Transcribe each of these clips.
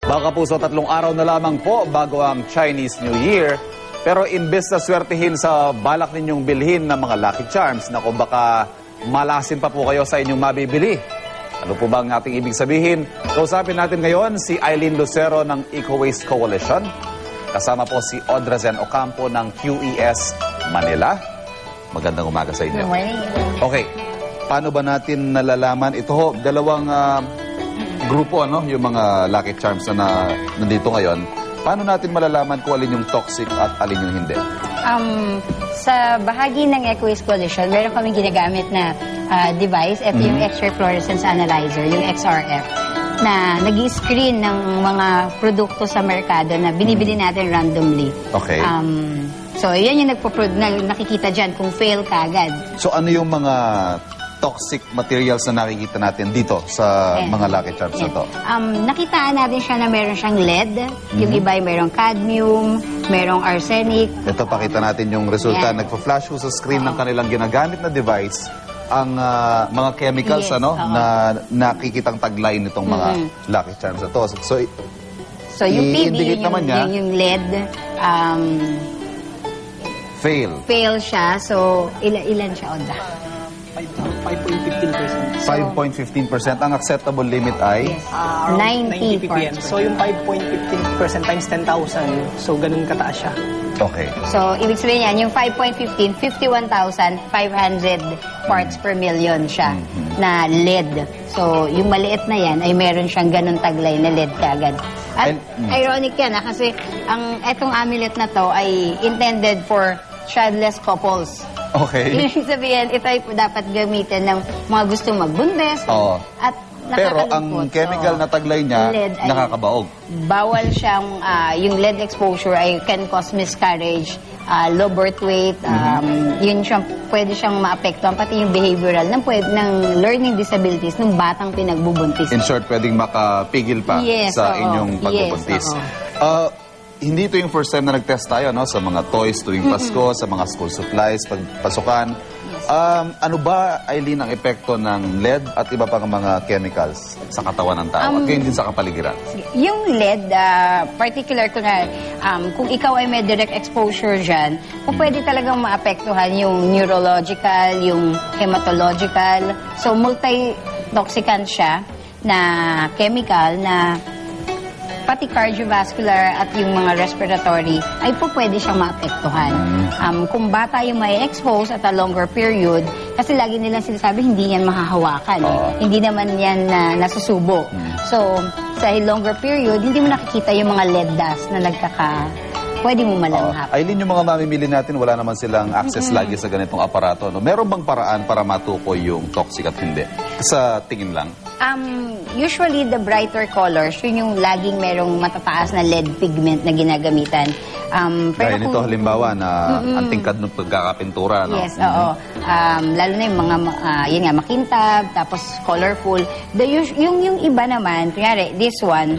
Mga kapuso, 3 araw na lamang po bago ang Chinese New Year. Pero imbes na swertihin sa balak ninyong bilhin ng mga Lucky Charms, naku baka malasin pa po kayo sa inyong mabibili. Ano po ba ang ating ibig sabihin? Kausapin natin ngayon si Eileen Lucero ng Eco Waste Coalition. Kasama po si Odrazen Ocampo ng QES Manila. Magandang umaga sa inyo. Good morning. Okay, paano ba natin nalalaman? Ito ho, dalawang grupo, ano, yung mga Lucky Charms na nandito ngayon. Paano natin malalaman kung alin yung toxic at alin yung hindi? Sa bahagi ng Eco Waste Coalition, meron kami ginagamit na device. Ito yung X-ray fluorescence analyzer, yung XRF, na nag-screen ng mga produkto sa merkado na binibili natin randomly. Okay. So, yan yung nakikita dyan kung fail ka agad. So, ano yung mga toxic materials na nakikita natin dito sa mga Lucky Charms na to? Nakitaan natin siya na meron siyang lead. Yung iba ay merong cadmium, merong arsenic. Ito, pakita natin yung resulta. Yan. Nagpa-flash sa screen ng kanilang ginagamit na device ang mga chemicals, Yes, ano, na nakikitang taglay nitong mga Lucky Charms na to. So, yung PB, i-indicate naman niya, yung lead, fail siya. So, ilan siya, Oda? 5.15%. 5.15%. Ang acceptable limit ay? Yes. Around 90 ppm. So, yung 5.15% times 10,000, so ganun kataas siya. Okay. So, ibig sabihin yan, yung 5.15, 51,500 parts per million siya na lead. So, yung maliit na yan ay meron siyang ganun taglay na lead kagad. At ironic yan, kasi etong amulet na to ay intended for childless couples. Okay. Ibig sabihin, ito ay dapat gamitin ng mga gustong magbundes. Oo. At Pero nakakalungkot. ang chemical na taglay niya, lead ay nakakabaog. bawal siyang, yung lead exposure ay can cause miscarriage, low birth weight, yun siyang, pwede siyang maapektuhan, pati yung behavioral ng learning disabilities ng batang pinagbubuntis. In short, pwedeng makapigil pa Yes, sa oo. inyong pagbubuntis. Yes, Hindi ito yung first time na nag-test tayo, no, sa mga toys tuwing Pasko, sa mga school supplies, pagpasukan. Ano ba, Eileen, ang epekto ng lead at iba pang mga chemicals sa katawan ng tao at gayon din sa kapaligiran? Yung lead, particular ko na, kung ikaw ay may direct exposure dyan, pwede talagang maapektuhan yung neurological, yung hematological. So, multi-toxicant siya na chemical na pati cardiovascular at yung mga respiratory ay pwede siyang maapektuhan. Kung bata yung may expose at a longer period, kasi lagi nilang sinasabi, hindi yan mahahawakan. Hindi naman yan nasusubo. So, sa longer period, hindi mo nakikita yung mga lead dust na pwede mo malanghap. Eileen, yung mga mamimili natin, wala naman silang access lagi sa ganitong aparato. No? Meron bang paraan para matukoy yung toxic at hindi? Sa tingin lang? Usually, the brighter colors, yun yung laging merong matataas na lead pigment na ginagamitan. Gaya nito, halimbawa, na ang tingkad ng pagkakapintura. No? Yes, oo. Lalo na yung mga, yun nga, makintab, tapos colorful. Yung iba naman, kunyari, this one,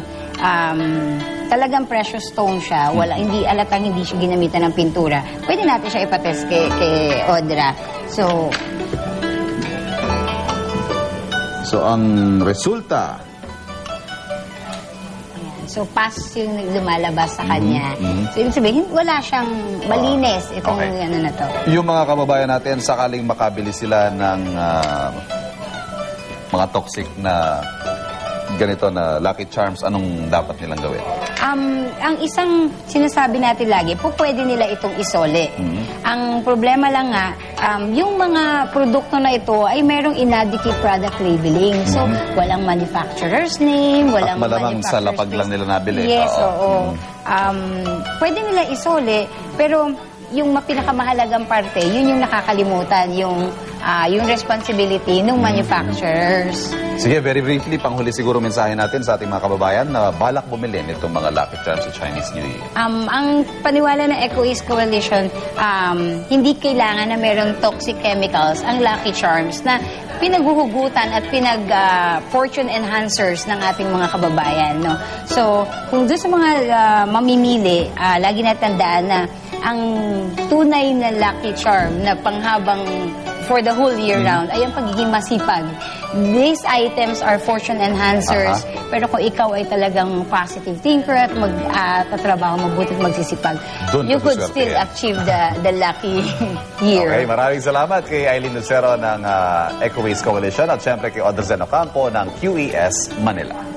talagang precious stone siya. Hindi alatang hindi siya ginamitan ng pintura. Pwede natin siya ipatest kay Audra. So, ang resulta, so pass yung lumalabas sa kanya. So, ibig sabihin, wala siyang malinis itong ano na to. yung mga kababayan natin, sakaling makabili sila ng mga toxic na ganito na Lucky Charms, anong dapat nilang gawin? Ang isang sinasabi natin lagi, pwede nila itong isole. Ang problema lang nga, yung mga produkto na ito ay merong inadequate product labeling. So, walang manufacturer's name, walang At malamang sa manufacturer's lapag lang nila nabili. Yes, oo. Pwede nila isole, pero yung pinakamahalagang parte, yun yung nakakalimutan, yung responsibility ng manufacturers. Sige, very briefly, panghuli siguro mensahe natin sa ating mga kababayan na balak bumili nitong mga Lucky Charms sa Chinese New Year. Ang paniwala ng Eco Waste Coalition, hindi kailangan na meron toxic chemicals ang Lucky Charms na pinaghuhugutan at fortune enhancers ng ating mga kababayan. No? So, kung doon sa mga mamimili, lagi natandaan na ang tunay na Lucky Charm na panghabang for the whole year round ay ang pagiging masipag these items are fortune enhancers. Pero kung ikaw ay talagang positive thinker at tatrabaho mabuti at magsisipag, Dun you ka could suswerte still yan. achieve the lucky year. Okay, maraming salamat kay Eileen Lucero ng EcoWaste Coalition at syempre kay Audrey Ocampo ng QES Manila.